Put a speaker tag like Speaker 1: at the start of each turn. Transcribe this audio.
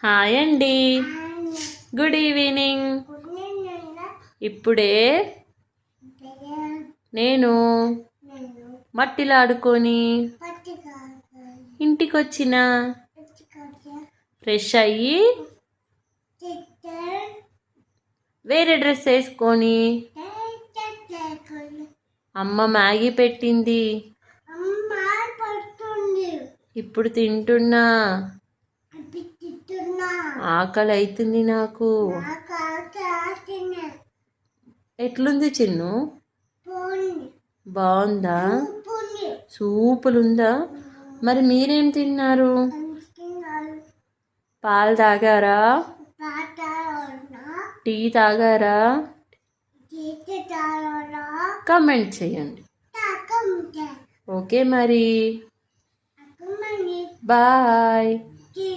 Speaker 1: Hi అండి, good evening. ఇప్పుడే నేను మట్టిలో ఆడుకొని ఇంటికి వచ్చిన, ఫ్రెష్ అయ్యి వేరే డ్రెస్ వేసుకొని అమ్మ మ్యాగీ పెట్టింది, ఇప్పుడు తింటున్నా. ఆకలి అవుతుంది నాకు. ఎట్లుంది చిన్ను? బాగుందా? సూపులుందా? మరి మీరేం తిన్నారు? పాలు తాగారా? టీ తాగారా? కమెంట్ చేయండి. ఓకే మరి, బాయ్.